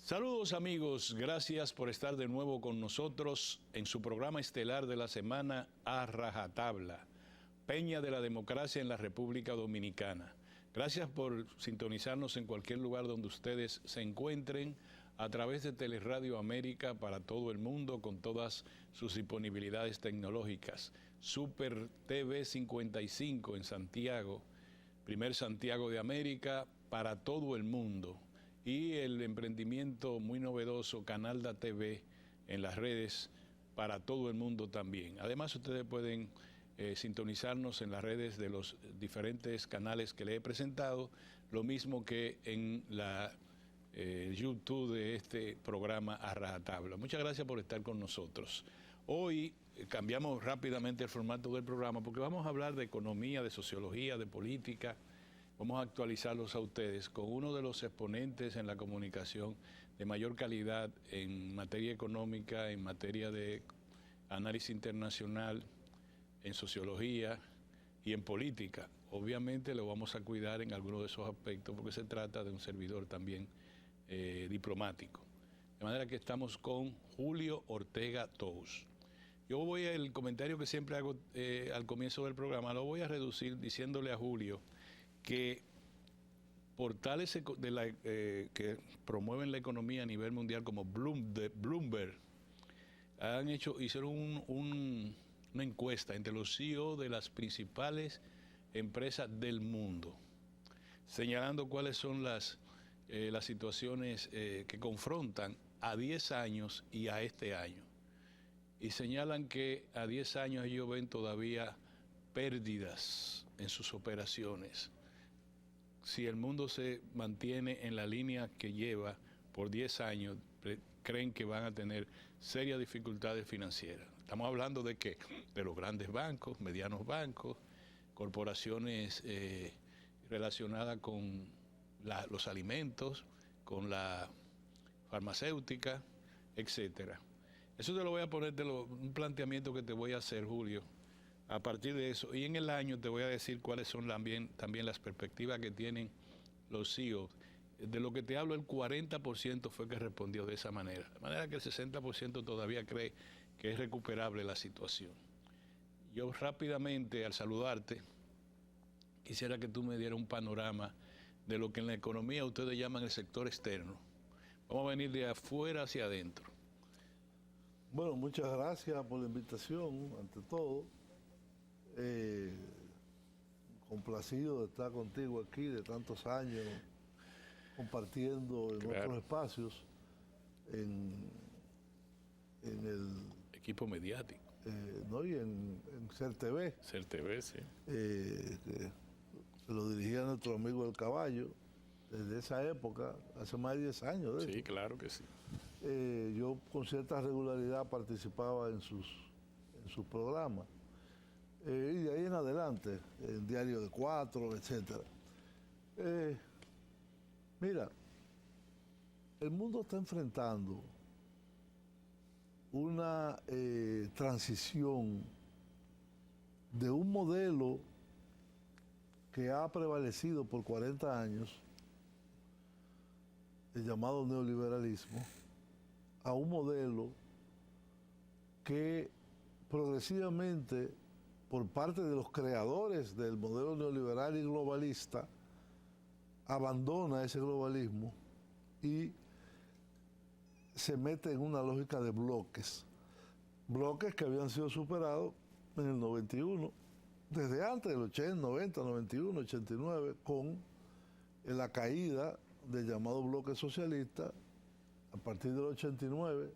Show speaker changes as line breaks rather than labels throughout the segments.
Saludos amigos, gracias por estar de nuevo con nosotros en su programa estelar de la semana A Rajatabla, Peña de la Democracia en la República Dominicana. Gracias por sintonizarnos en cualquier lugar donde ustedes se encuentren a través de Teleradio América para todo el mundo con todas sus disponibilidades tecnológicas. Super TV 55 en Santiago, primer Santiago de América para todo el mundo. Y el emprendimiento muy novedoso Canalda TV en las redes para todo el mundo también. Además ustedes pueden sintonizarnos en las redes de los diferentes canales que le he presentado, lo mismo que en la YouTube de este programa A Rajatabla. Muchas gracias por estar con nosotros. Hoy cambiamos rápidamente el formato del programa porque vamos a hablar de economía, de sociología, de política. Vamos a actualizarlos a ustedes con uno de los exponentes en la comunicación de mayor calidad en materia económica, en materia de análisis internacional, en sociología y en política. Obviamente lo vamos a cuidar en algunos de esos aspectos porque se trata de un servidor también diplomático. De manera que estamos con Julio Ortega Tous. Yo el comentario que siempre hago al comienzo del programa, lo voy a reducir diciéndole a Julio que portales que promueven la economía a nivel mundial como Bloomberg hicieron una encuesta entre los CEO de las principales empresas del mundo, señalando cuáles son las situaciones que confrontan a 10 años y a este año. Y señalan que a 10 años ellos ven todavía pérdidas en sus operaciones. Si el mundo se mantiene en la línea que lleva por 10 años, creen que van a tener serias dificultades financieras. Estamos hablando de que de los grandes bancos, medianos bancos, corporaciones relacionadas con los alimentos, con la farmacéutica, etcétera. Eso te lo voy a poner un planteamiento que te voy a hacer, Julio. A partir de eso, y en el año te voy a decir cuáles son también las perspectivas que tienen los CEOs. De lo que te hablo, el 40% fue que respondió de esa manera. De manera que el 60% todavía cree que es recuperable la situación. Yo rápidamente, al saludarte, quisiera que tú me dieras un panorama de lo que en la economía ustedes llaman el sector externo. Vamos a venir de afuera hacia adentro.
Bueno, muchas gracias por la invitación, ante todo. Complacido de estar contigo aquí de tantos años compartiendo en otros espacios en el
equipo mediático
¿no? Y en Ser TV.
Ser TV, sí.
Que lo dirigía nuestro amigo El Caballo desde esa época, hace más de 10 años.
Sí, claro que sí.
Yo con cierta regularidad participaba en sus programas. Y de ahí en adelante, el Diario de Cuatro, etc. Mira, el mundo está enfrentando una transición de un modelo que ha prevalecido por 40 años, el llamado neoliberalismo, a un modelo que progresivamente, por parte de los creadores del modelo neoliberal y globalista, abandona ese globalismo y se mete en una lógica de bloques. Bloques que habían sido superados en el 91, desde antes del 80, 90, 91, 89, con la caída del llamado bloque socialista, a partir del 89,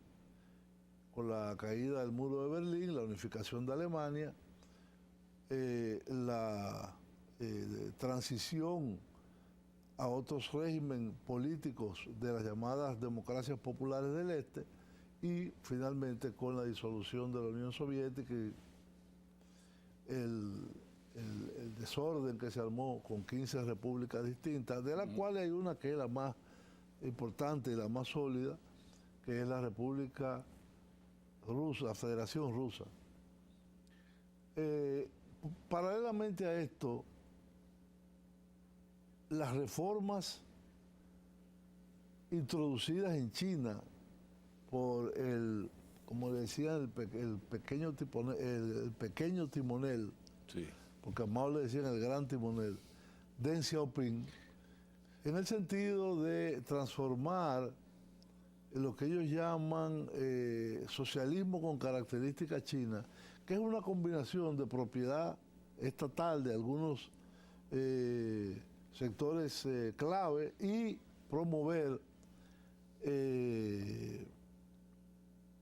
con la caída del muro de Berlín, la unificación de Alemania, la transición a otros regímenes políticos de las llamadas democracias populares del Este y finalmente con la disolución de la Unión Soviética y el desorden que se armó con 15 repúblicas distintas, de las cuales hay una que es la más importante y la más sólida, que es la República Rusa, la Federación Rusa. Paralelamente a esto, las reformas introducidas en China por como le decían, el pequeño timonel,
Sí.
porque a Mao le decían el gran timonel, Deng Xiaoping, en el sentido de transformar lo que ellos llaman socialismo con características chinas, que es una combinación de propiedad estatal de algunos sectores clave y promover,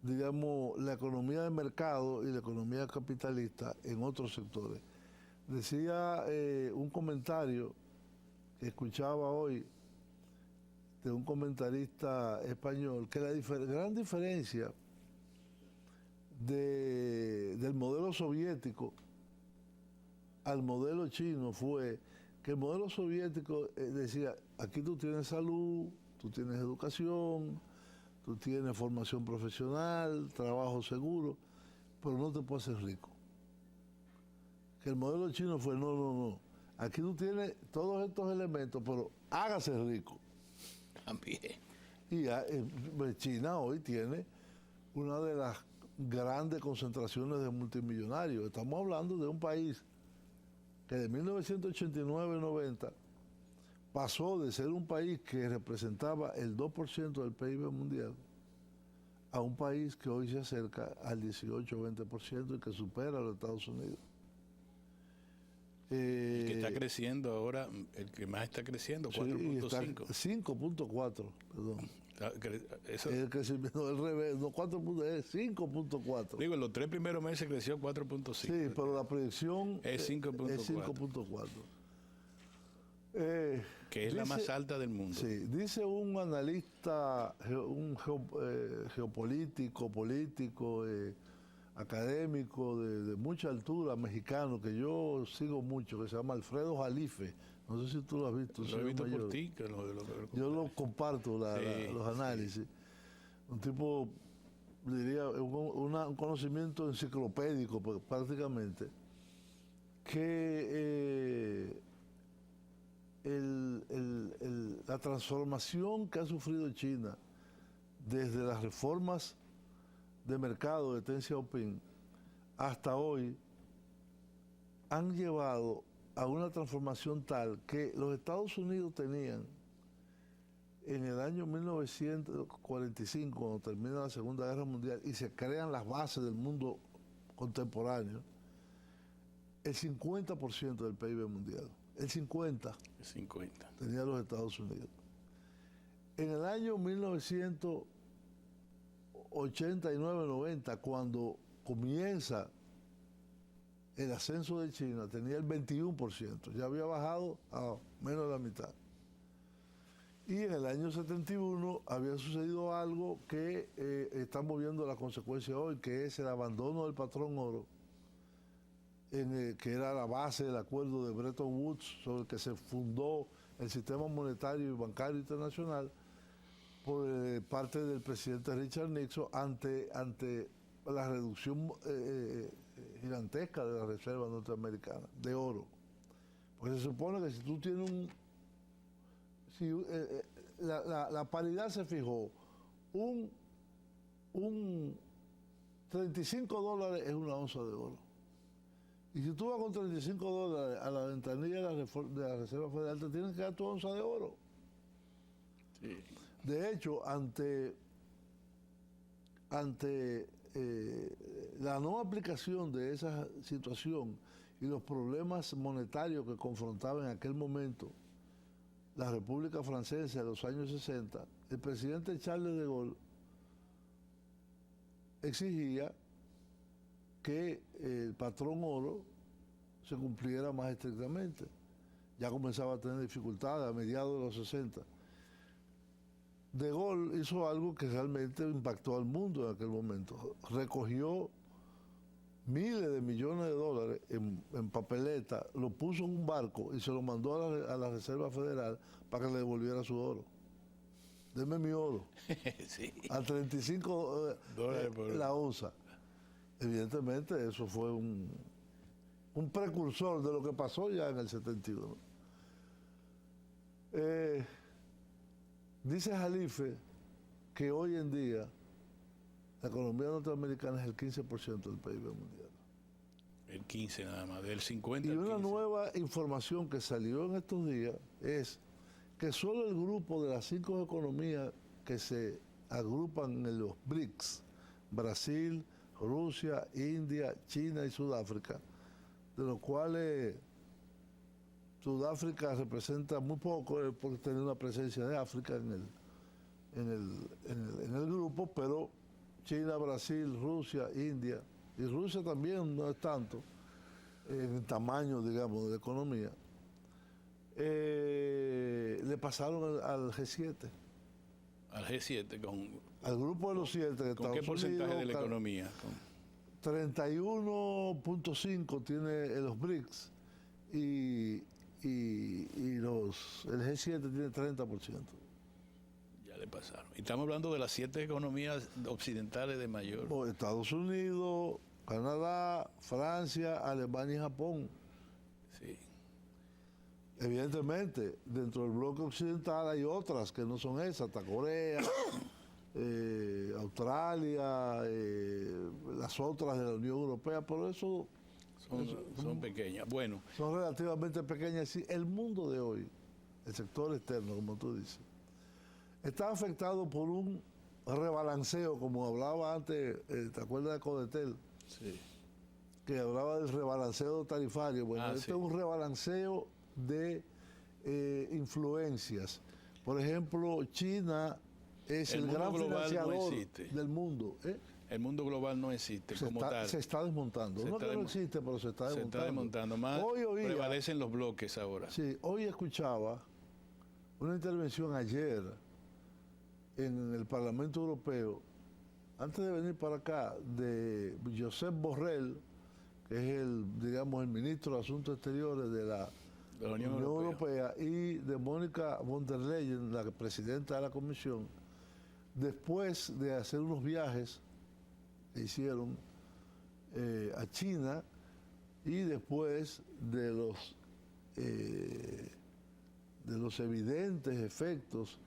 digamos, la economía de mercado y la economía capitalista en otros sectores. Decía un comentario que escuchaba hoy de un comentarista español que la gran diferencia del modelo soviético al modelo chino fue que el modelo soviético decía, aquí tú tienes salud, tú tienes educación, tú tienes formación profesional, trabajo seguro, pero no te puedes hacer rico. Que el modelo chino fue, no, aquí tú tienes todos estos elementos, pero hágase rico.
También.
Y China hoy tiene una de las grandes concentraciones de multimillonarios. Estamos hablando de un país que de 1989-90 pasó de ser un país que representaba el 2% del PIB mundial a un país que hoy se acerca al 18-20% y que supera a los Estados Unidos.
El que está creciendo ahora, el que más está creciendo, 4.5.
5.4, perdón.
Eso,
el crecimiento del revés, no 4.4, es 5.4.
Digo, en los 3 primeros meses creció 4.5.
Sí, pero la proyección
es 5.4. Que es la más alta del mundo.
Sí, dice un analista, un geopolítico, político, académico de mucha altura, mexicano, que yo sigo mucho, que se llama Alfredo Jalife. No sé si tú lo has visto.
Lo he visto por ti.
Yo lo comparto, los análisis. Sí. Un tipo, diría, un conocimiento enciclopédico prácticamente, que la transformación que ha sufrido China desde las reformas de mercado de Deng Xiaoping hasta hoy han llevado a una transformación tal que los Estados Unidos tenían en el año 1945, cuando termina la Segunda Guerra Mundial y se crean las bases del mundo contemporáneo, el 50% del PIB mundial. El 50 tenía los Estados Unidos. En el año 1989-90, cuando comienza el ascenso de China, tenía el 21%, ya había bajado a menos de la mitad. Y en el año 71 había sucedido algo que estamos viendo la consecuencia hoy, que es el abandono del patrón oro, que era la base del acuerdo de Bretton Woods, sobre el que se fundó el sistema monetario y bancario internacional por parte del presidente Richard Nixon ante la reducción gigantesca de la reserva norteamericana de oro. Porque se supone que si tú tienes la paridad se fijó, un $35 es una onza de oro. Y si tú vas con $35 a la ventanilla de la Reserva Federal, te tienen que dar tu onza de oro.
Sí.
De hecho, ante la no aplicación de esa situación y los problemas monetarios que confrontaba en aquel momento la República Francesa en los años 60, el presidente Charles de Gaulle exigía que el patrón oro se cumpliera más estrictamente. Ya comenzaba a tener dificultades a mediados de los 60. De Gaulle hizo algo que realmente impactó al mundo en aquel momento. Recogió miles de millones de dólares en papeleta, lo puso en un barco y se lo mandó a la Reserva Federal para que le devolviera su oro. Deme mi oro.
Sí.
A 35 dólares la onza. Evidentemente eso fue un precursor de lo que pasó ya en el 71. Dice Jalife que hoy en día la economía norteamericana es el 15% del PIB mundial.
El 15 nada más, del 50
Y
al
una
15.
nueva información que salió en estos días es que solo el grupo de las 5 economías que se agrupan en los BRICS, Brasil, Rusia, India, China y Sudáfrica, de los cuales Sudáfrica representa muy poco porque tiene una presencia de África en el grupo, pero China, Brasil, Rusia, India, y Rusia también no es tanto en el tamaño, digamos, de la economía, le pasaron al G7.
Al G7,
Al grupo de los 7.
¿con qué porcentaje de la economía?
31.5 tiene los BRICS y el G7 tiene 30%.
Ya le pasaron. Y estamos hablando de las 7 economías occidentales de mayor.
Estados Unidos, Canadá, Francia, Alemania y Japón.
Sí.
Evidentemente, dentro del bloque occidental hay otras que no son esas, hasta Corea, Australia, las otras de la Unión Europea, pero eso
son pequeñas. Bueno.
Son relativamente pequeñas. Sí, el mundo de hoy, el sector externo, como tú dices, está afectado por un rebalanceo, como hablaba antes, ¿te acuerdas de Codetel?
Sí.
Que hablaba del rebalanceo tarifario. Bueno, este
sí.
es un rebalanceo de influencias. Por ejemplo, China es el gran financiador del mundo.
El mundo global no existe como tal.
Se está desmontando. No que no existe, pero se está desmontando.
Se está desmontando. Más prevalecen los bloques ahora.
Sí, hoy escuchaba una intervención ayer en el Parlamento Europeo, antes de venir para acá, de Josep Borrell, que es el ministro de Asuntos Exteriores de la Unión Europea, y de Mónica von der Leyen, la presidenta de la Comisión, después de hacer unos viajes que hicieron a China y después de los evidentes efectos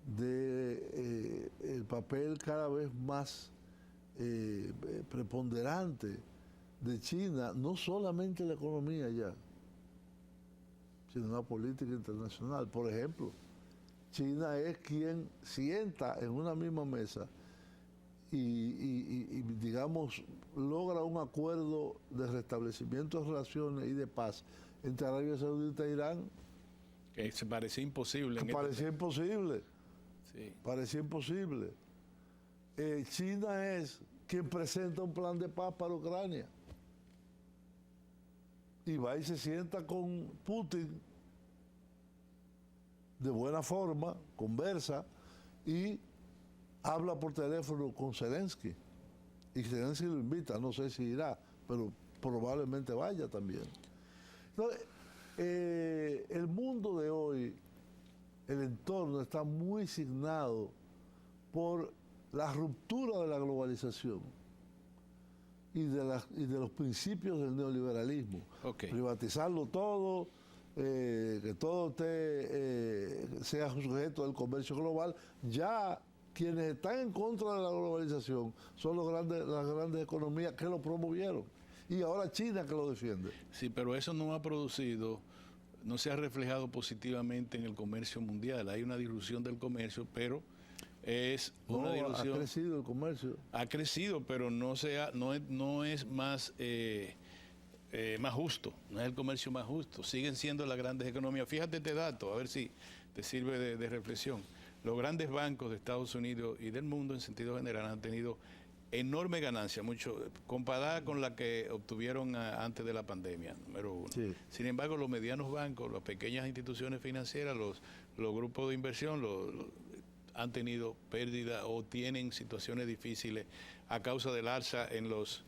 del papel cada vez más preponderante de China, no solamente la economía ya, sino la política internacional. Por ejemplo, China es quien sienta en una misma mesa y digamos, logra un acuerdo de restablecimiento de relaciones y de paz entre Arabia Saudita e Irán.
Que se parecía imposible.
Parecía imposible.
Sí.
Parecía imposible. China es quien presenta un plan de paz para Ucrania. Y va y se sienta con Putin de buena forma, conversa y habla por teléfono con Zelensky. Y Zelensky lo invita, no sé si irá, pero probablemente vaya también. Entonces, el mundo de hoy, el entorno está muy signado por la ruptura de la globalización y de los principios del neoliberalismo.
Okay.
Privatizarlo todo, que todo sea sujeto del comercio global. Ya quienes están en contra de la globalización son las grandes economías que lo promovieron. Y ahora China que lo defiende.
Sí, pero eso no ha producido, no se ha reflejado positivamente en el comercio mundial. Hay una disrupción del comercio, pero es una disrupción.
Ha crecido el comercio.
Ha crecido, pero no es más más justo, no es el comercio más justo. Siguen siendo las grandes economías. Fíjate este dato, a ver si te sirve de reflexión. Los grandes bancos de Estados Unidos y del mundo en sentido general han tenido enorme ganancia, mucho comparada con la que obtuvieron antes de la pandemia, número uno.
Sí.
Sin embargo, los medianos bancos, las pequeñas instituciones financieras, los grupos de inversión han tenido pérdida o tienen situaciones difíciles a causa del alza en los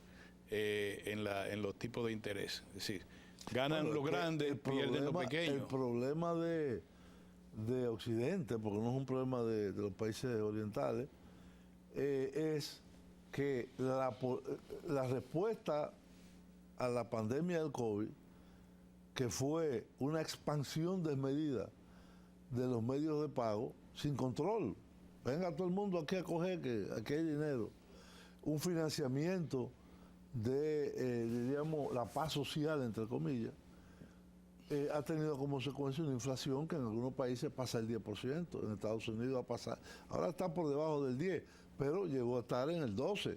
tipos de interés. Es decir, ganan los grandes, pierden los pequeños.
El problema de Occidente, porque no es un problema de los países orientales, es que la respuesta a la pandemia del COVID, que fue una expansión desmedida de los medios de pago sin control. Venga todo el mundo aquí a coger que aquí hay dinero. Un financiamiento de, diríamos, la paz social, entre comillas, ha tenido como consecuencia una inflación que en algunos países pasa el 10%, en Estados Unidos va a pasar, ahora está por debajo del 10%, pero llegó a estar en el 12%.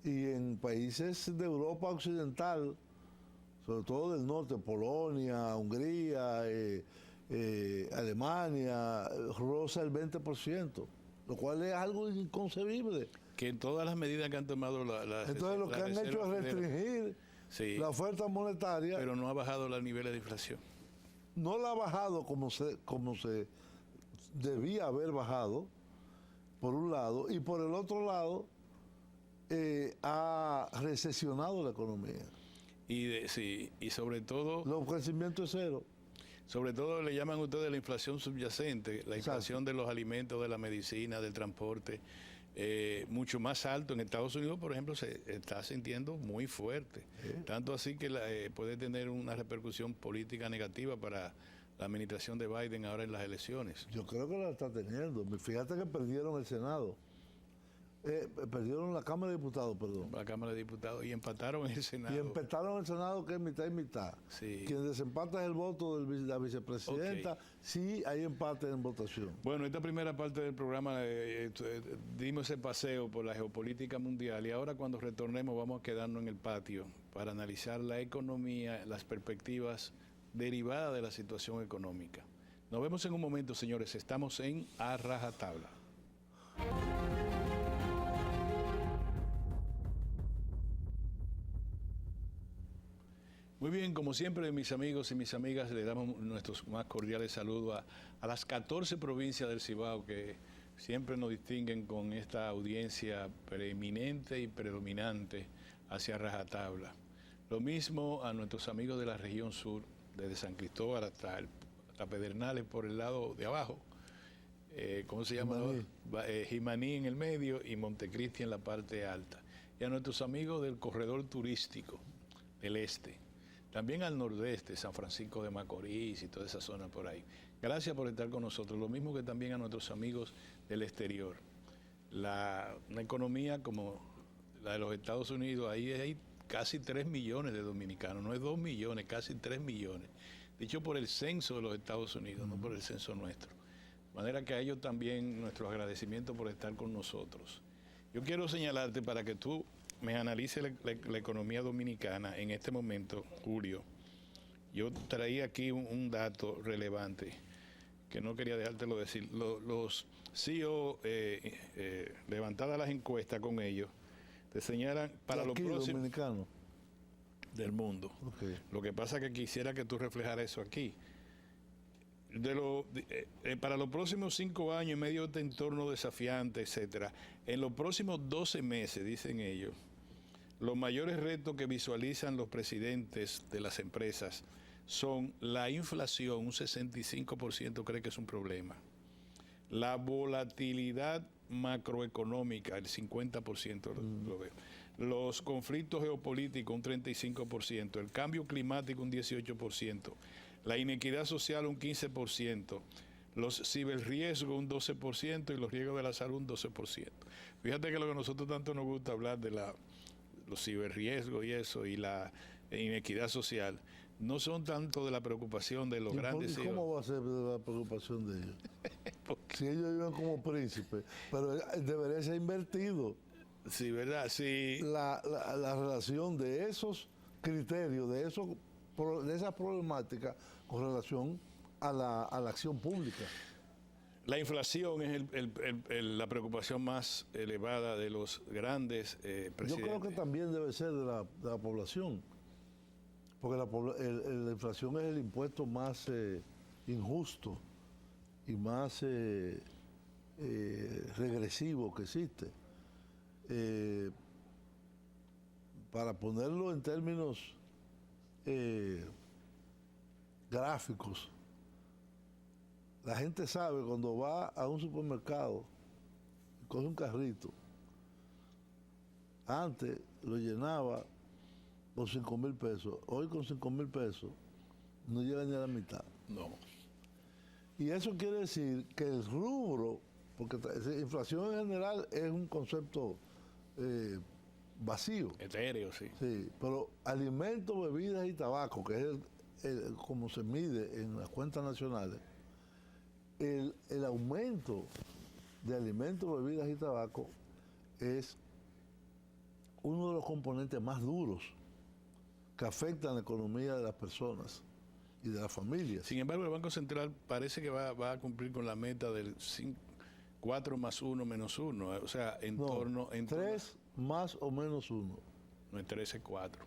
Y en países de Europa Occidental, sobre todo del norte, Polonia, Hungría, Alemania, roza el 20%, lo cual es algo inconcebible.
Que en todas las medidas que han tomado
entonces lo que han hecho es restringir la oferta monetaria,
pero no ha bajado los niveles de inflación.
No la ha bajado como se debía haber bajado, por un lado, y por el otro lado ha recesionado la economía.
Y sobre todo...
Los crecimientos es cero.
Sobre todo le llaman ustedes la inflación subyacente, la inflación de los alimentos, de la medicina, del transporte, mucho más alto. En Estados Unidos, por ejemplo, se está sintiendo muy fuerte. Tanto así que puede tener una repercusión política negativa para la administración de Biden ahora en las elecciones.
Yo creo que la está teniendo. Fíjate que perdieron el Senado. Perdieron la Cámara de Diputados, perdón.
La Cámara de Diputados y empataron en el Senado.
Y empataron el Senado, que es mitad y mitad.
Sí.
Quien desempata es el voto de la vicepresidenta. Okay. Sí, hay empate en votación.
Bueno, esta primera parte del programa dimos ese paseo por la geopolítica mundial y ahora cuando retornemos vamos a quedarnos en el patio para analizar la economía, las perspectivas derivadas de la situación económica. Nos vemos en un momento, señores. Estamos en A Rajatabla. Muy bien, como siempre, mis amigos y mis amigas, le damos nuestros más cordiales saludos a las 14 provincias del Cibao que siempre nos distinguen con esta audiencia preeminente y predominante hacia Rajatabla. Lo mismo a nuestros amigos de la región sur, desde San Cristóbal hasta Pedernales por el lado de abajo. ¿Cómo se llama? Jimaní en el medio y Montecristi en la parte alta. Y a nuestros amigos del corredor turístico del este. También al nordeste, San Francisco de Macorís y toda esa zona por ahí. Gracias por estar con nosotros. Lo mismo que también a nuestros amigos del exterior. Una economía como la de los Estados Unidos, ahí hay casi 3 millones de dominicanos. No es 2 millones, casi 3 millones. Dicho por el censo de los Estados Unidos, no por el censo nuestro. De manera que a ellos también nuestro agradecimiento por estar con nosotros. Yo quiero señalarte para que tú me analice la economía dominicana en este momento, Julio. Yo traía aquí un dato relevante que no quería dejártelo decir. Los CEO, levantadas las encuestas con ellos, te señalan para los próximos
dominicanos
del mundo.
Okay.
Lo que pasa es que quisiera que tú reflejaras eso aquí. Para los próximos 5 años, en medio de este entorno desafiante, etcétera, en los próximos 12 meses, dicen ellos, los mayores retos que visualizan los presidentes de las empresas son la inflación, un 65% cree que es un problema, la volatilidad macroeconómica, el 50% lo veo, los conflictos geopolíticos, un 35%, el cambio climático, un 18%, la inequidad social, un 15%, los ciberriesgos, un 12%, y los riesgos de la salud, un 12%. Fíjate que lo que a nosotros tanto nos gusta hablar de los ciberriesgos y eso, y la inequidad social, no son tanto de la preocupación de los grandes
CEOs. ¿Cómo va a ser de la preocupación de ellos? Si ellos viven como príncipes, pero debería ser invertido.
Sí, ¿verdad? Sí.
La relación de esos criterios, de esa problemática con relación a la acción pública.
La inflación es la preocación más elevada de los grandes presidentes.
Yo creo que también debe ser de la población, porque la inflación es el impuesto más injusto y más regresivo que existe. Para ponerlo en términos gráficos, la gente sabe cuando va a un supermercado, coge un carrito, antes lo llenaba con 5,000 pesos, hoy con 5,000 pesos no llega ni a la mitad.
No.
Y eso quiere decir que el rubro, porque inflación en general es un concepto vacío.
Etéreo, sí.
Sí, pero alimentos, bebidas y tabaco, que es como se mide en las cuentas nacionales, el aumento de alimentos, bebidas y tabaco es uno de los componentes más duros que afectan la economía de las personas y de las familias.
Sin embargo, el Banco Central parece que va a cumplir con la meta del 4 más 1 menos 1, o sea, en torno...
3 más o menos 1.
No es 3, es 4.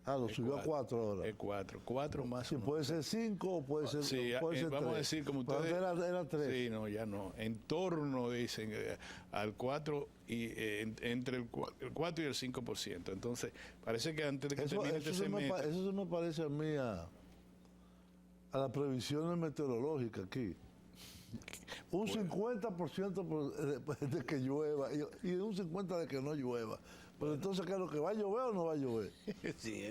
Ah, lo subió a 4 ahora.
Es 4. 4 más
Sí,
1.
puede ser 5 o puede ser,
sí,
puede ser
vamos
3.
a decir como
pero
ustedes...
era 3.
Sí, no, ya no. En torno, dicen, al 4 y entre el 4 y el 5%. Entonces, parece que antes de que termine este semestre...
Eso se me parece a mí a las previsiones meteorológicas aquí. Un 50% de que llueva y un 50% de que no llueva. Pero entonces, ¿qué es lo que va a llover o no va a llover?
Sí,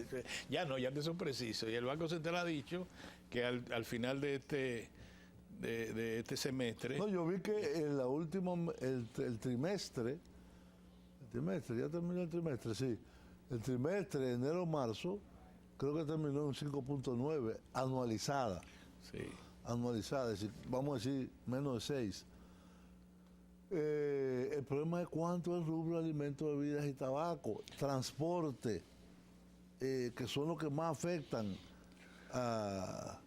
ya no son precisos. Y el Banco Central ha dicho que al final de este semestre...
No, yo vi que en la última, el trimestre, ya terminó el trimestre, sí. El trimestre, enero-marzo, creo que terminó en 5.9, anualizada.
Sí.
Anualizada, es decir, vamos a decir menos de 6. El problema es cuánto es el rubro de alimentos, bebidas y tabaco, transporte, que son los que más afectan a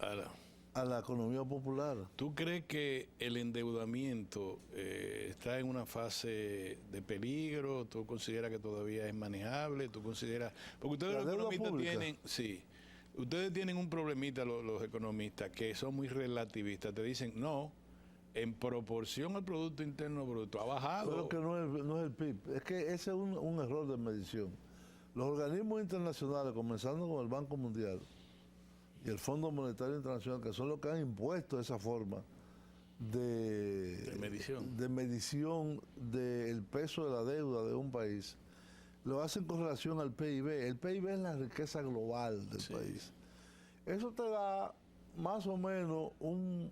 la economía popular.
¿Tú crees que el endeudamiento está en una fase de peligro? ¿Tú consideras que todavía es manejable? ¿Tú consideras...? Porque ustedes los economistas tienen... Sí. Ustedes tienen un problemita, los economistas, que son muy relativistas. Te dicen, no, en proporción al Producto Interno Bruto ha bajado.
Pero que no es el PIB. Es que ese es un error de medición. Los organismos internacionales, comenzando con el Banco Mundial y el Fondo Monetario Internacional, que son los que han impuesto esa forma de medición del peso de la deuda de un país, lo hacen con relación al PIB. El PIB es la riqueza global del país. Eso te da más o menos un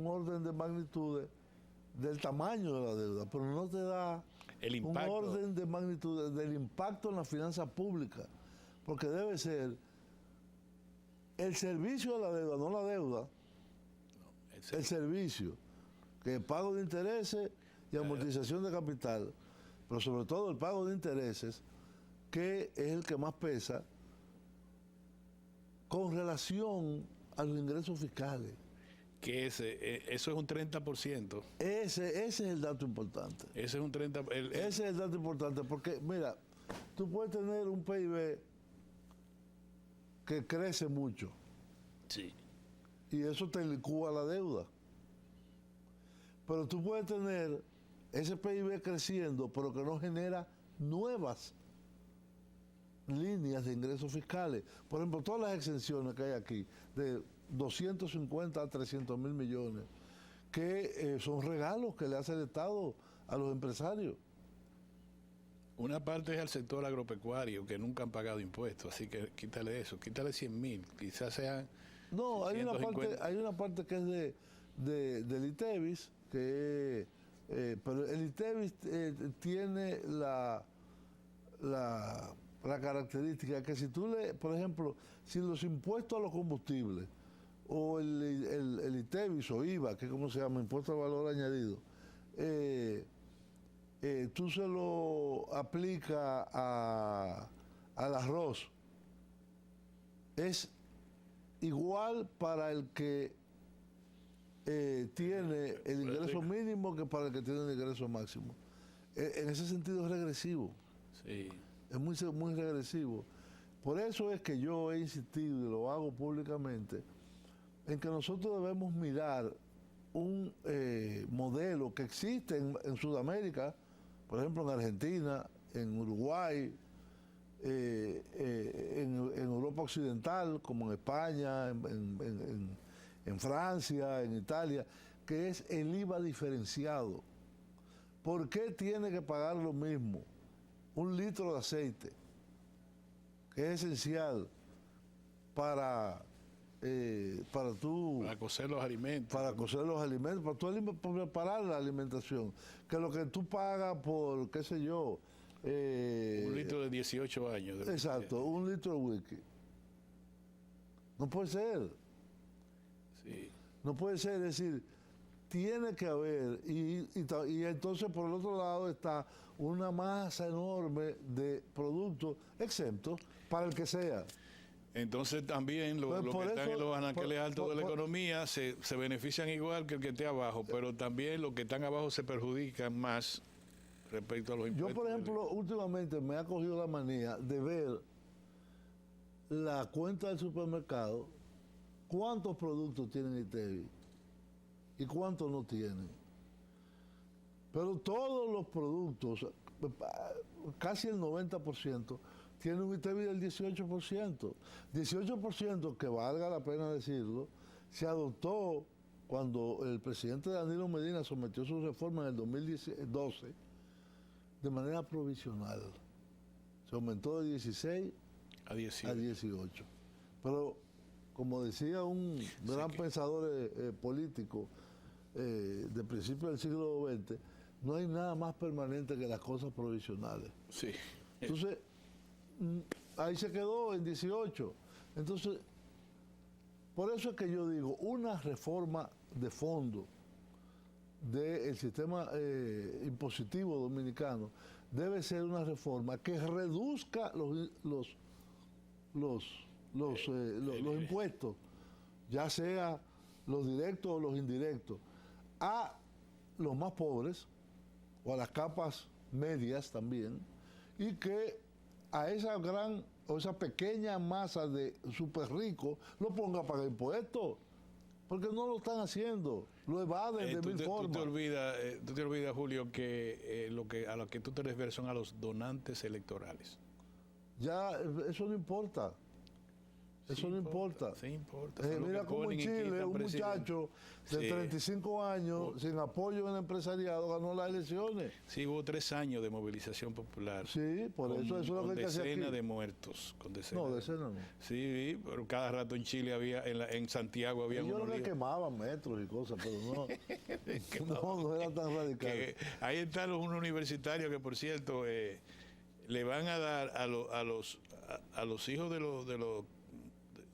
orden de magnitudes del tamaño de la deuda, pero no te da un orden de magnitudes del impacto en la finanza pública, porque debe ser el servicio de la deuda, no la deuda, el servicio, que es pago de intereses y amortización de capital, pero sobre todo el pago de intereses, que es el que más pesa con relación a los ingresos fiscales.
Que eso es un 30%.
Ese es el dato importante.
Ese es un 30%.
Ese es el dato importante, porque mira, tú puedes tener un PIB que crece mucho.
Sí.
Y eso te licúa la deuda. Pero tú puedes tener ese PIB creciendo, pero que no genera nuevas líneas de ingresos fiscales. Por ejemplo, todas las exenciones que hay aquí, de 250 a 300 mil millones, que son regalos que le hace el Estado a los empresarios.
Una parte es al sector agropecuario, que nunca han pagado impuestos, así que quítale eso, quítale 100.000, quizás sean...
No, hay una parte que es del ITEVIS, pero el ITEVIS tiene la característica que si tú por ejemplo, si los impuestos a los combustibles o el ITEVIS o IVA, que es como se llama, impuesto al valor añadido, tú se lo aplicas al arroz, es igual para el que tiene el ingreso mínimo que para el que tiene el ingreso máximo. En ese sentido es regresivo.
Sí.
Es muy regresivo. Por eso es que yo he insistido y lo hago públicamente en que nosotros debemos mirar un modelo que existe en Sudamérica, por ejemplo en Argentina, en Uruguay, en Europa Occidental, como en España, en Francia, en Italia, que es el IVA diferenciado. ¿Por qué tiene que pagar lo mismo un litro de aceite, que es esencial para para tú...
Para cocer los alimentos.
Para cocer los alimentos, para tú preparar la alimentación. Que lo que tú pagas por, qué sé yo...
un litro de 18 años.
Exacto, un litro de whisky. No puede ser.
Sí.
No puede ser, es decir, tiene que haber, y entonces por el otro lado está una masa enorme de productos exentos para el que sea.
Entonces también los que están en los anaqueles altos de la economía se benefician igual que el que esté abajo, pero también los que están abajo se perjudican más respecto a los impuestos.
Yo, por ejemplo, últimamente me ha cogido la manía de ver la cuenta del supermercado, cuántos productos tienen ITEVI y cuántos no tienen. Pero todos los productos, casi el 90%, tienen un ITEVI del 18%. 18% que valga la pena decirlo, se adoptó cuando el presidente Danilo Medina sometió su reforma en el 2012 de manera provisional. Se aumentó de 16 a 18. Pero, como decía un gran pensador político de principios del siglo XX, no hay nada más permanente que las cosas provisionales.
Sí.
Entonces, ahí se quedó en 18. Entonces, por eso es que yo digo, una reforma de fondo del sistema impositivo dominicano debe ser una reforma que reduzca los impuestos, ya sea los directos o los indirectos, a los más pobres o a las capas medias también, y que a esa gran o esa pequeña masa de súper ricos lo ponga a pagar impuestos, porque no lo están haciendo, lo evaden de mil formas.
Tú te olvidas, Julio, que a lo que tú te refieres son a los donantes electorales.
Ya, eso no importa. Eso no importa.
Sí importa.
Mira cómo en Chile un muchacho de 35 años, sin apoyo en el empresariado, ganó las elecciones.
Sí, hubo 3 años de movilización popular.
Sí, por eso es lo que hay que hacer aquí.
Decenas de muertos.
No, decenas no.
Sí, pero cada rato en Chile había, en Santiago había
unos líos. Ellos quemaban metros y cosas, pero no era tan radical.
Ahí están los universitarios que, por cierto, le van a dar a los hijos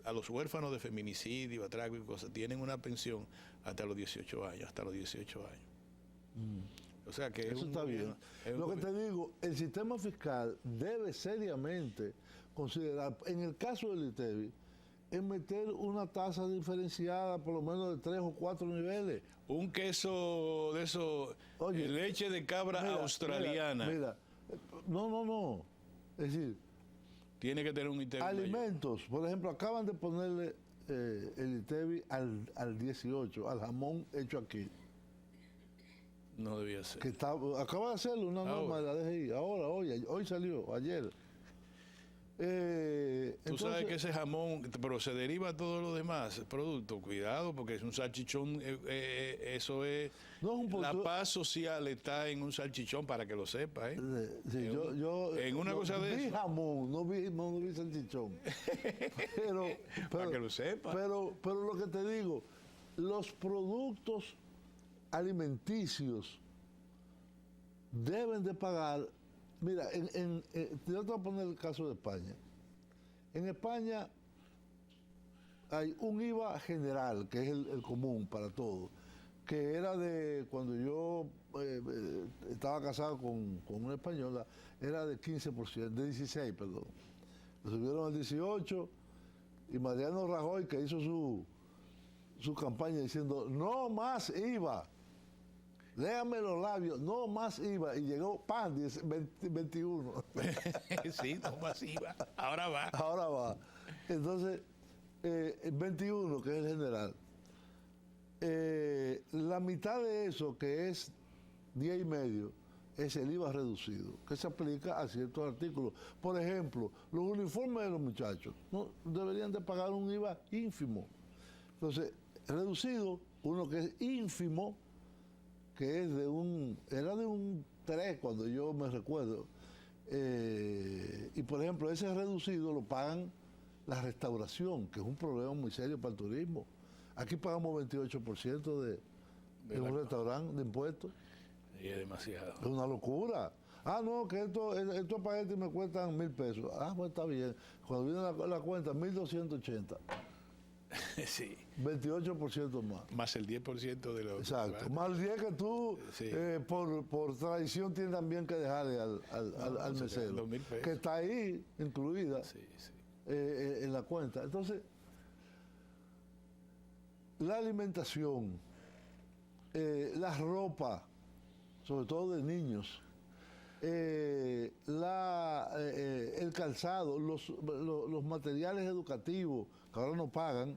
a los huérfanos de feminicidio, atraco y cosas, tienen una pensión hasta los 18 años, O sea que
eso está bien. Lo que te digo, el sistema fiscal debe seriamente considerar, en el caso del ITEVI, en meter una tasa diferenciada por lo menos de 3 o 4 niveles.
Un queso de eso, leche de cabra australiana.
Mira, no. Es decir,
tiene que tener un ITEVI.
Alimentos, por ejemplo, acaban de ponerle el ITEVI al 18, al jamón hecho aquí.
No debía ser.
Acaba de hacerlo una norma de la DGI, hoy salió, ayer.
Tú sabes que ese jamón, pero se deriva a todo lo demás, producto, cuidado, porque es un salchichón, eso es, la paz social está en un salchichón, para que lo sepa,
Sí, yo
en una cosa de
vi
eso.
Jamón, no vi salchichón. pero,
para que lo sepa.
Pero lo que te digo, los productos alimenticios deben de pagar. Mira, yo te voy a poner el caso de España. En España hay un IVA general, que es el común para todos, que era de, cuando yo estaba casado con una española, era de 15%, de 16, perdón. Lo subieron al 18, y Mariano Rajoy, que hizo su campaña diciendo, no más IVA. Léame los labios, no más IVA, y llegó, ¡pam!, 21.
Sí, no más IVA, ahora va.
Entonces, 21, que es el general. La mitad de eso, que es 10,5, es el IVA reducido, que se aplica a ciertos artículos. Por ejemplo, los uniformes de los muchachos no deberían de pagar un IVA ínfimo. Entonces, reducido, uno que es ínfimo, que es era de un 3 cuando yo me recuerdo, y por ejemplo ese reducido lo pagan la restauración, que es un problema muy serio para el turismo. Aquí pagamos 28% de un restaurante de impuestos.
Y es demasiado.
Es una locura. Ah, no, que estos espaguetis me cuestan 1.000 pesos. Ah, pues está bien. Cuando viene la cuenta, 1.280.
Sí.
28% más.
Más el 10% de los...
Exacto. Más el 10 que tú,
Sí.
por tradición, tienes también que dejarle al mesero.
2.000 pesos.
Que está ahí incluida
Sí, sí.
en la cuenta. Entonces, la alimentación, la ropa, sobre todo de niños, el calzado, los materiales educativos que ahora no pagan,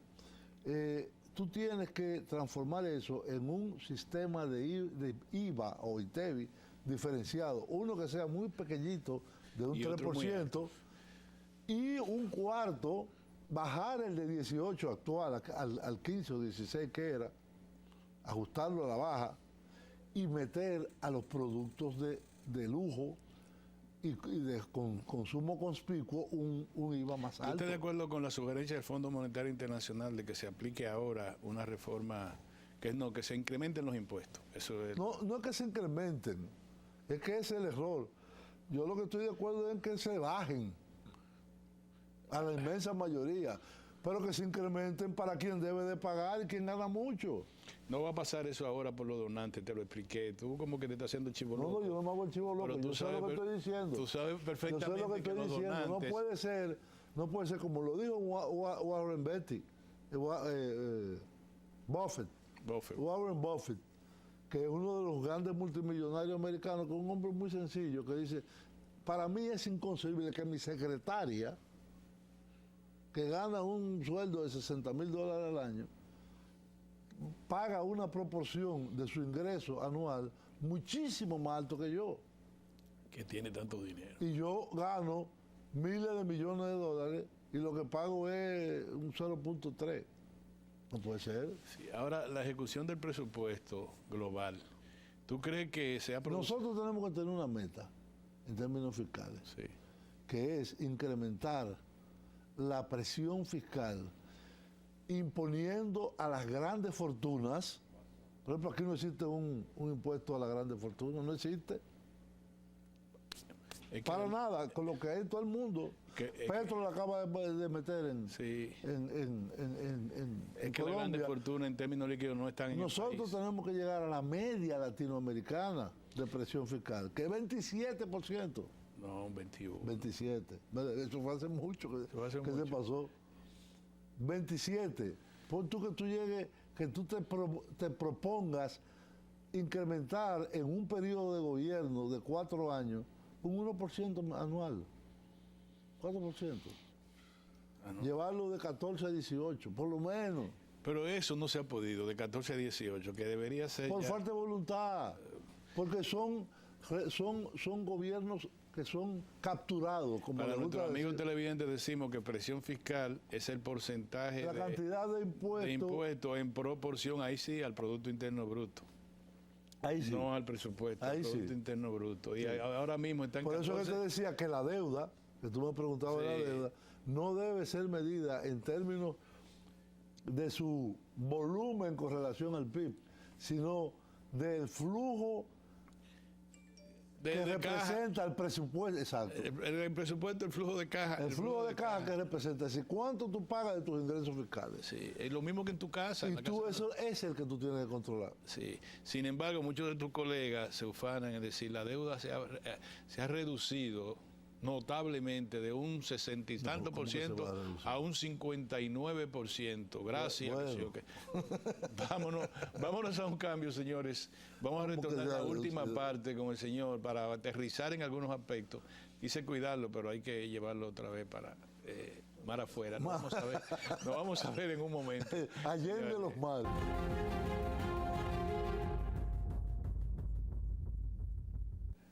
tú tienes que transformar eso en un sistema de IVA o ITEVI diferenciado, uno que sea muy pequeñito, de un
Y otro muy
3%, y un cuarto, bajar el de 18 actual al 15 o 16 que era, ajustarlo a la baja y meter a los productos de lujo y de consumo conspicuo un IVA más
¿Usted
alto.
está de acuerdo con la sugerencia del Fondo Monetario Internacional de que se aplique ahora una reforma que se incrementen los impuestos? Eso es...
No es que se incrementen, es que ese es el error. Yo lo que estoy de acuerdo es que se bajen a la inmensa mayoría, pero que se incrementen para quien debe de pagar y quien gana mucho.
No va a pasar eso ahora por los donantes, te lo expliqué. Tú como que te estás haciendo chivo
No,
loco.
yo no me hago el chivo loco,
Pero tú
yo sé
sabes
lo que estoy diciendo.
Tú sabes
Yo sé
perfectamente
lo que estoy
los
diciendo.
donantes...
No puede ser como lo dijo Warren Buffett. Warren Buffett, que es uno de los grandes multimillonarios americanos, que es un hombre muy sencillo, que dice, para mí es inconcebible que mi secretaria, que gana un sueldo de $60,000 al año, paga una proporción de su ingreso anual muchísimo más alto que yo.
Que tiene tanto dinero.
Y yo gano miles de millones de dólares y lo que pago es un 0.3. No puede ser.
Sí, ahora, la ejecución del presupuesto global, ¿tú crees que se ha producido?
Nosotros tenemos que tener una meta en términos fiscales,
Sí.
que es incrementar la presión fiscal imponiendo a las grandes fortunas. Por ejemplo, aquí no existe un impuesto a las grandes fortunas, no existe.
Es que-
Para nada, con lo que hay en todo el mundo. Petro lo acaba de meter en,
Sí.
en
Es que las grandes
Colombia.
fortunas en términos líquidos no están en
Nosotros
el país.
tenemos que llegar a la media latinoamericana de presión fiscal, que es 27%.
No, 21.
27. Eso fue hace mucho que
fue hace
se
mucho.
pasó. 27. Pon tú que tú llegues, que tú te propongas incrementar en un periodo de gobierno de 4 años un 1% anual. 4%.
Ah, no.
Llevarlo de 14 a 18, por lo menos.
Pero eso no se ha podido, de 14 a 18, que debería ser
Por
ya-
falta de voluntad. Porque son gobiernos que son capturados, como
Para
le gusta
nuestros amigos
decir.
televidentes decimos que presión fiscal es el porcentaje
La cantidad de
de
impuestos.
impuestos en proporción, ahí sí, al Producto Interno Bruto.
Ahí sí.
No al presupuesto,
Ahí
al
sí.
Producto Interno Bruto. Y ahora mismo están
Por eso que te decía que la deuda, que tú me preguntabas de la
Sí.
deuda, no debe ser medida en términos de su volumen con relación al PIB, sino del flujo que
de caja.
representa el presupuesto. Exacto.
El presupuesto, el flujo de caja.
El flujo de caja que representa, es decir, cuánto tú pagas de tus ingresos fiscales.
Sí, es lo mismo que en tu casa. en
Y
la
tú
casa-
eso es el que tú tienes que controlar.
Sí. Sin embargo, muchos de tus colegas se ufanan en decir la deuda se ha reducido notablemente de un 60 y tanto
¿cómo
por
que se
ciento
va a reducir?
a un 59%. Gracias.
Bueno.
sí, ok. Vámonos a un cambio, señores. Vamos a
¿Cómo que
retornar
se
a
ha
la última
reducido?
parte con el señor para aterrizar en algunos aspectos. Quise cuidarlo, pero hay que llevarlo otra vez para mar afuera. Nos vamos a ver en un momento.
Allende los males.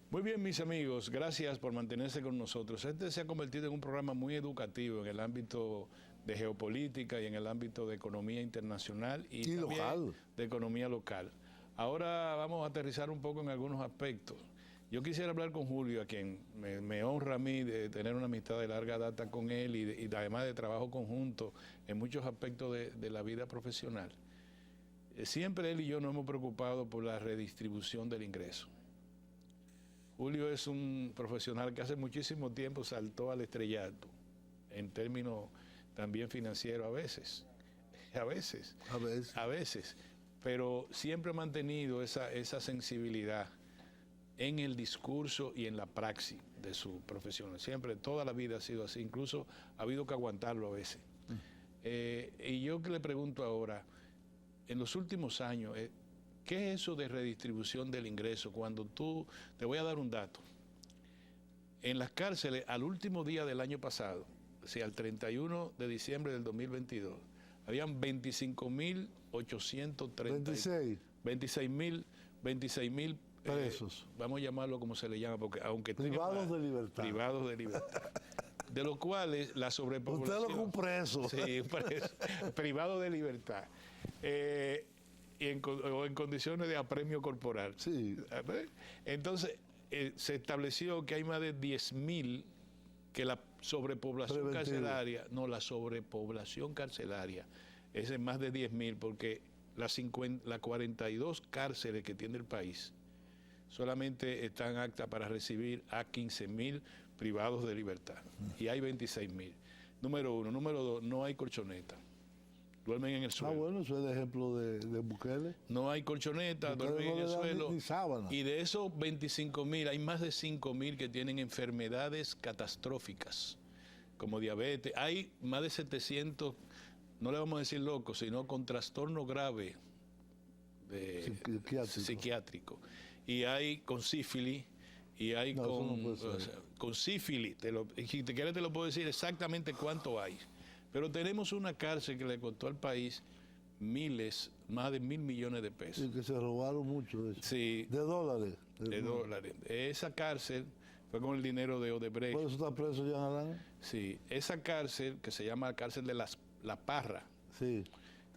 Muy bien, mis amigos, gracias por mantenerse con nosotros. Este se ha convertido en un programa muy educativo en el ámbito de geopolítica y en el ámbito de economía internacional y también
local.
de economía local. Ahora vamos a aterrizar un poco en algunos aspectos. Yo quisiera hablar con Julio, a quien me honra a mí de tener una amistad de larga data con él y además de trabajo conjunto en muchos aspectos de la vida profesional. Siempre él y yo nos hemos preocupado por la redistribución del ingreso. Julio es un profesional que hace muchísimo tiempo saltó al estrellato, en términos también financieros a veces, pero siempre ha mantenido esa sensibilidad en el discurso y en la praxis de su profesión. Siempre, toda la vida ha sido así, incluso ha habido que aguantarlo a veces. Y yo que le pregunto ahora, en los últimos años, ¿qué es eso de redistribución del ingreso? Cuando te voy a dar un dato. En las cárceles, al último día del año pasado, o sea, al 31 de diciembre del 2022, habían 26.830. 26.000
presos.
Vamos a llamarlo como se le llama, porque aunque
privados de libertad.
Privados de libertad. De los cuales la sobrepoblación...
Usted lo que un preso.
Sí, preso, privado de libertad. O en condiciones de apremio corporal.
Sí.
Entonces, se estableció que hay más de 10.000 que la sobrepoblación carcelaria, la sobrepoblación carcelaria es de más de 10.000, porque las 42 cárceles que tiene el país solamente están aptas para recibir a 15.000 privados de libertad. Y hay 26.000. Número uno. Número dos, no hay colchoneta. Duermen en el suelo.
Bueno, eso es el ejemplo de Bukele.
No hay colchoneta, duermen en el suelo.
Ni sábana.
Y de esos 25.000, hay más de 5.000 que tienen enfermedades catastróficas, como diabetes. Hay más de 700, no le vamos a decir locos, sino con trastorno grave psiquiátrico. Y hay con sífilis, y hay con sífilis. Si te quieres te lo puedo decir exactamente cuánto hay. Pero tenemos una cárcel que le costó al país más de 1.000 millones de pesos.
Y que se robaron mucho de eso.
Sí.
De dólares.
De dólares. Esa cárcel fue con el dinero de Odebrecht.
¿Por eso está preso Jean Alain?
Sí. Esa cárcel, que se llama cárcel de La Parra.
Sí.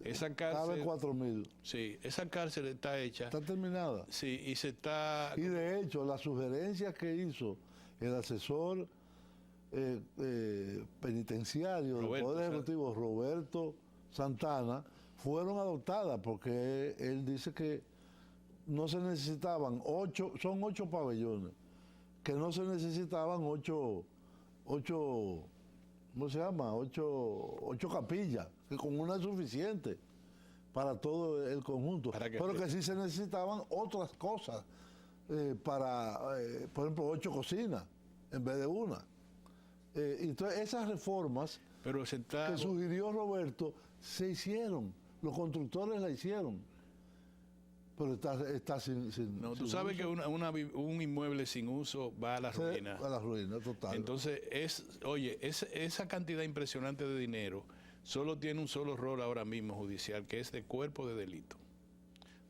Esa cárcel...
Cabe 4.000.
Sí. Esa cárcel está hecha...
Está terminada.
Sí, y se está...
Y de hecho, las sugerencias que hizo el asesor penitenciario del Poder Ejecutivo, Roberto Santana, fueron adoptadas porque él dice que no se necesitaban 8 pabellones, que no se necesitaban 8 ¿cómo se llama? 8 capillas, que con una es suficiente para todo el conjunto, pero que sí se necesitaban otras cosas por ejemplo, 8 cocinas en vez de una. Entonces esas reformas que sugirió Roberto se hicieron, los constructores la hicieron, pero está sin
no, tú
sin
sabes
uso.
Que un inmueble sin uso va a la ruina.
A la ruina, total.
Entonces, esa cantidad impresionante de dinero solo tiene un solo rol ahora mismo judicial, que es de cuerpo de delito.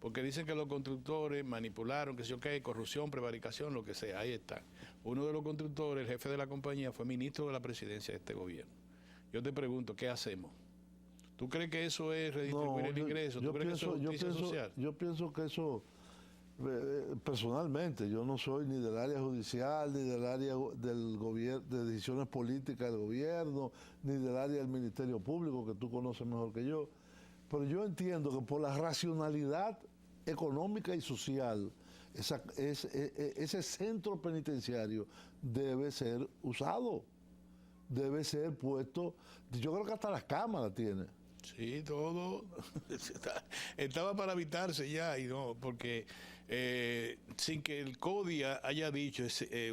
Porque dicen que los constructores manipularon, que corrupción, prevaricación, lo que sea, ahí está. Uno de los constructores, el jefe de la compañía, fue ministro de la presidencia de este gobierno. Yo te pregunto, ¿qué hacemos? ¿Tú crees que eso es redistribuir el ingreso? ¿Tú crees que eso es justicia social?
Yo pienso que eso, personalmente, yo no soy ni del área judicial, ni del área del gobierno, de decisiones políticas del gobierno, ni del área del Ministerio Público, que tú conoces mejor que yo, pero yo entiendo que por la racionalidad económica y social, ese centro penitenciario debe ser usado, debe ser puesto. Yo creo que hasta las cámaras tiene.
Sí, todo estaba para evitarse ya, y no, porque sin que el CODIA haya dicho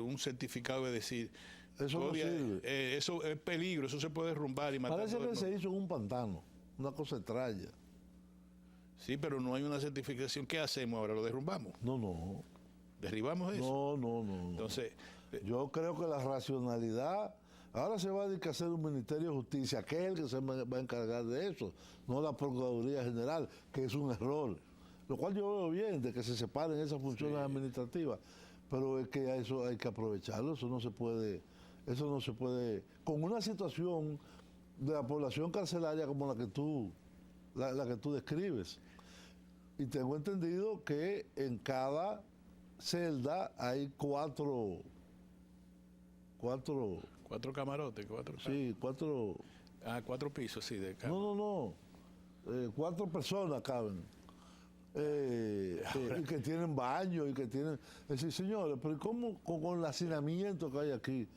un certificado de decir,
eso
CODIA,
no sirve.
Eso es peligro, eso se puede derrumbar y matar.
Parece que se hizo en un pantano, una cosa extraña.
Sí, pero no hay una certificación. ¿Qué hacemos ahora? ¿Lo derrumbamos?
No.
¿Derribamos eso?
No.
Entonces,
yo creo que la racionalidad... Ahora se va a dedicar a hacer un Ministerio de Justicia, que es el que se va a encargar de eso, no la Procuraduría General, que es un error. Lo cual yo veo bien, de que se separen esas funciones administrativas, pero es que eso hay que aprovecharlo, eso no se puede, con una situación de la población carcelaria como la que tú describes. Y tengo entendido que en cada celda hay cuatro,
Cuatro camarotes, cuatro.
sí, cuatro,
4 pisos, sí, de cama.
no, 4 personas caben. Y que tienen baño y que tienen... Es decir, señores, pero ¿cómo con el hacinamiento que hay aquí?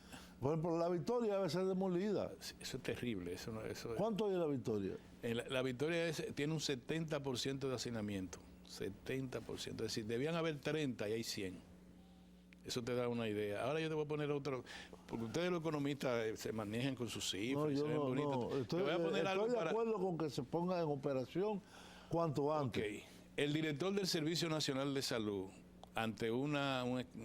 Por ejemplo, la Victoria debe ser demolida.
Sí, eso es terrible. Eso no, eso
¿Cuánto hay en la Victoria?
la Victoria tiene un 70% de hacinamiento. 70%. Es decir, debían haber 30 y hay 100. Eso te da una idea. Ahora yo te voy a poner otro, porque ustedes los economistas se manejan con sus cifras,
No,
se
yo
ven bonitos.
no.
Te
Estoy,
voy a poner algo
de
para...
acuerdo con que se ponga en operación cuanto antes.
Ok. El director del Servicio Nacional de Salud, ante una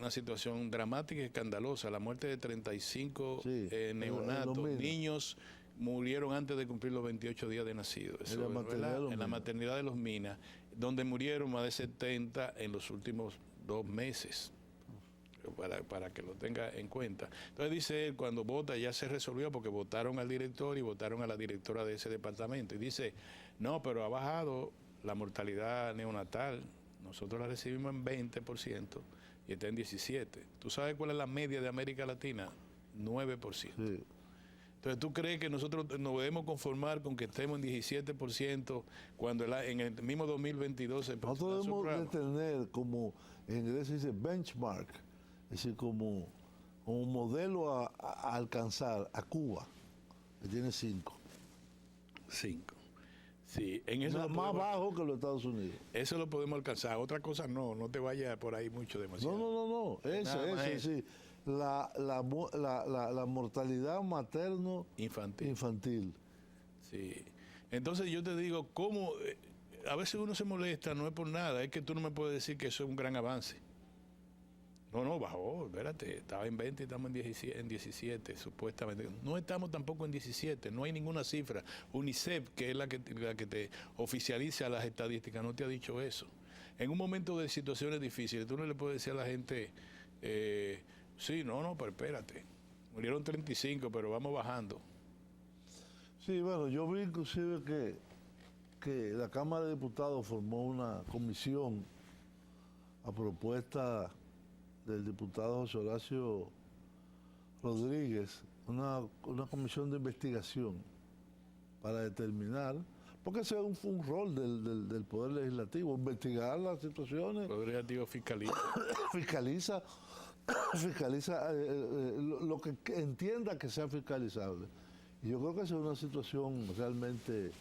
situación dramática y escandalosa, la muerte de 35
Sí,
neonatos,
los niños.
niños murieron antes de cumplir los 28 días de nacido. Eso,
En la maternidad de los
en la
Minas.
maternidad de los Minas, donde murieron más de 70 en los últimos 2 meses. Para que lo tenga en cuenta. Entonces dice él, cuando vota ya se resolvió porque votaron al director y votaron a la directora de ese departamento. Y dice, no, pero ha bajado la mortalidad neonatal. Nosotros la recibimos en 20% y está en 17%. ¿Tú sabes cuál es la media de América Latina? 9%.
Sí.
Entonces, ¿tú crees que nosotros nos debemos conformar con que estemos en 17% cuando en el mismo 2022 se
Nosotros debemos de tener como, en inglés se dice benchmark, es decir, como modelo a alcanzar a Cuba, que tiene 5.
5. Sí, en eso
Más bajo que los Estados Unidos.
Eso lo podemos alcanzar. Otra cosa no te vayas por ahí mucho demasiado.
No. Ese, sí. La mortalidad materno infantil.
Sí. Entonces yo te digo, ¿cómo? A veces uno se molesta, no es por nada, es que tú no me puedes decir que eso es un gran avance. No, bajó, espérate, estaba en 20 y estamos en 17, supuestamente. No estamos tampoco en 17, no hay ninguna cifra. UNICEF, que es la que te oficializa las estadísticas, no te ha dicho eso. En un momento de situaciones difíciles, tú no le puedes decir a la gente, sí, pero espérate, murieron 35, pero vamos bajando.
Sí, bueno, yo vi inclusive que la Cámara de Diputados formó una comisión a propuesta del diputado José Horacio Rodríguez, una comisión de investigación para determinar, porque ese es un rol del Poder Legislativo, investigar las situaciones.
El Poder Legislativo
fiscaliza lo que entienda que sea fiscalizable. Y yo creo que esa es una situación realmente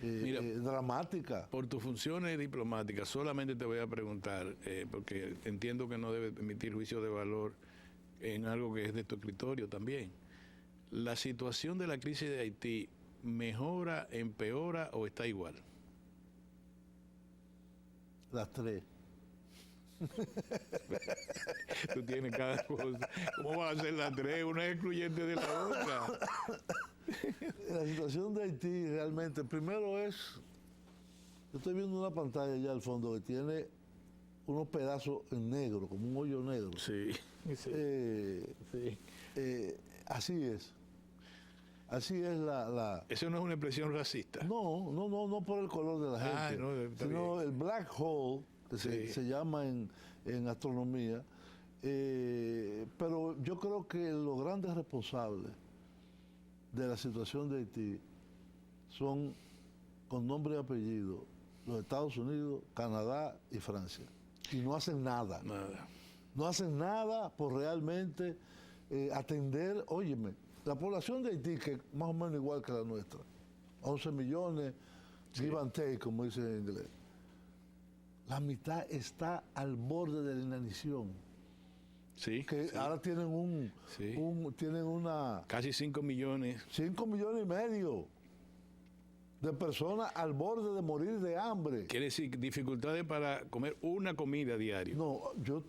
Mira,
dramática.
Por tus funciones diplomáticas, solamente te voy a preguntar, porque entiendo que no debes emitir juicio de valor en algo que es de tu escritorio también. ¿La situación de la crisis de Haití mejora, empeora o está igual?
Las 3.
Tú tienes cada cosa. ¿Cómo vas a hacer las 3? Una es excluyente de la otra.
La situación de Haití realmente, primero es, yo estoy viendo una pantalla allá al fondo que tiene unos pedazos en negro, como un hoyo negro.
Sí.
Así es. Así es la...
Eso no es una expresión racista.
No por el color de la gente, sino
bien.
el black hole, que
Sí.
se llama en astronomía. Pero yo creo que los grandes responsables de la situación de Haití son, con nombre y apellido, los Estados Unidos, Canadá y Francia. Y no hacen nada. No hacen nada por realmente atender, óyeme, la población de Haití, que es más o menos igual que la nuestra, 11 millones, give and take, como dicen en inglés. La mitad está al borde de la inanición.
Sí.
Que ahora tienen tienen una...
Casi 5 millones.
5,5 millones de personas al borde de morir de hambre.
Quiere decir dificultades para comer una comida diaria.
No, yo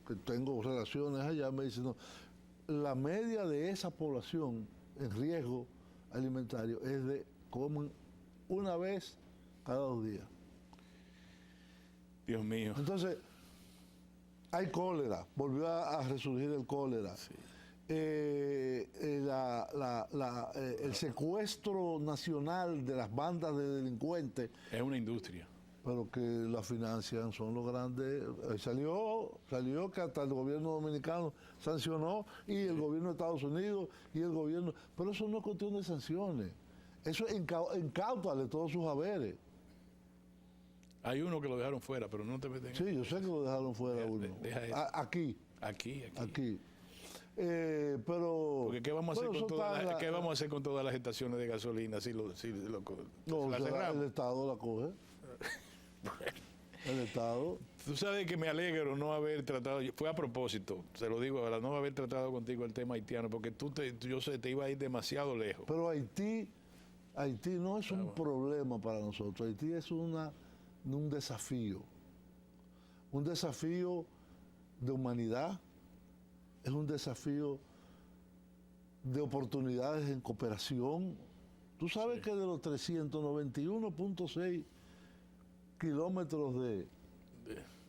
que tengo relaciones allá, me dicen, no, la media de esa población en riesgo alimentario es de comen una vez cada 2 días.
Dios mío.
Entonces, hay cólera, volvió a resurgir el cólera.
Sí.
El secuestro nacional de las bandas de delincuentes
Es una industria.
pero que la financian son los grandes. Salió que hasta el gobierno dominicano sancionó, y el gobierno de Estados Unidos, y el gobierno... Pero eso no es cuestión de sanciones. Eso es incáutale todos sus haberes.
Hay uno que lo dejaron fuera, pero no te meten.
Sí, yo sé que lo dejaron fuera uno. Aquí. Pero...
Porque ¿qué vamos a hacer con todas las estaciones de gasolina si
no,
la cerramos?
El Estado la coge. El Estado.
Tú sabes que me alegro no haber tratado, fue a propósito, se lo digo ahora, no haber tratado contigo el tema haitiano, porque yo sé, te iba a ir demasiado lejos.
Pero Haití no es un problema para nosotros. Haití es un desafío. Un desafío de humanidad, es un desafío de oportunidades en cooperación. Tú sabes que de los 391.6 kilómetros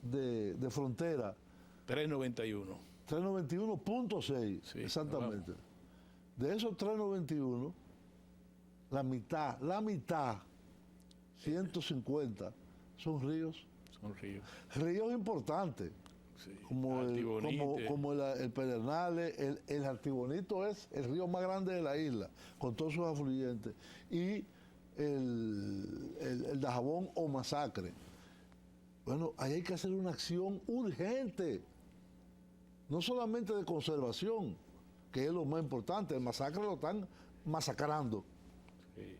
de frontera, 391.6,
sí,
exactamente. De esos 391, la mitad, 150, son ríos.
Son ríos.
Ríos importantes.
Sí.
Como el Pedernales, el Artibonito es el río más grande de la isla, con todos sus afluentes, y el Dajabón o Masacre. Bueno, ahí hay que hacer una acción urgente, no solamente de conservación, que es lo más importante. El Masacre lo están masacrando.
Sí.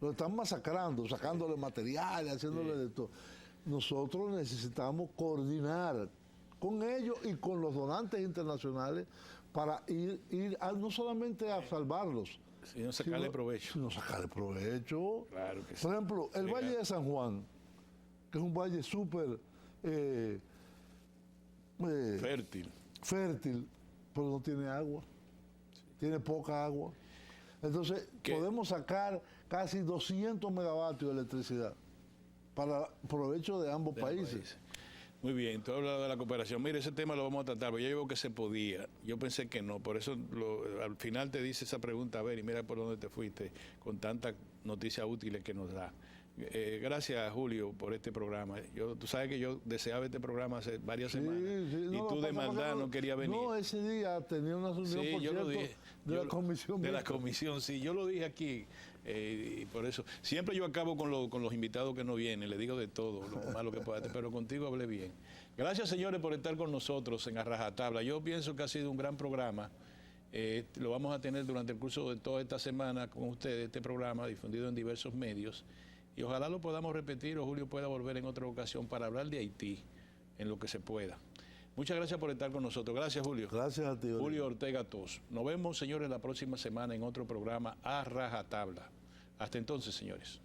Lo están masacrando, sacándole materiales, haciéndole de todo. Nosotros necesitamos coordinar con ellos y con los donantes internacionales para ir no solamente a salvarlos,
sino sacarle provecho.
Sino sacarle provecho.
Claro que sí.
Por ejemplo, el Valle de San Juan, que es un valle súper fértil, pero no tiene agua. Tiene poca agua. Entonces, podemos sacar casi 200 megavatios de electricidad para provecho de ambos países.
Muy bien, tú has hablado de la cooperación. Mire, ese tema lo vamos a tratar, porque yo digo que se podía. Yo pensé que no, por eso al final te dice esa pregunta, a ver, y mira por dónde te fuiste, con tantas noticias útiles que nos da. Gracias, Julio, por este programa. Tú sabes que yo deseaba este programa hace varias semanas, y tú de maldad no querías venir.
No, ese día tenía una reunión, por cierto, de la comisión.
De la comisión, sí, yo lo dije aquí. Y por eso, siempre yo acabo con los invitados que no vienen, le digo de todo, lo malo que pueda, pero contigo hablé bien. Gracias, señores, por estar con nosotros en A Rajatabla. Yo pienso que ha sido un gran programa. Lo vamos a tener durante el curso de toda esta semana con ustedes, este programa difundido en diversos medios. Y ojalá lo podamos repetir o Julio pueda volver en otra ocasión para hablar de Haití en lo que se pueda. Muchas gracias por estar con nosotros. Gracias, Julio.
Gracias a ti,
Julio Ortega Tos. Nos vemos, señores, la próxima semana en otro programa A Rajatabla. Hasta entonces, señores.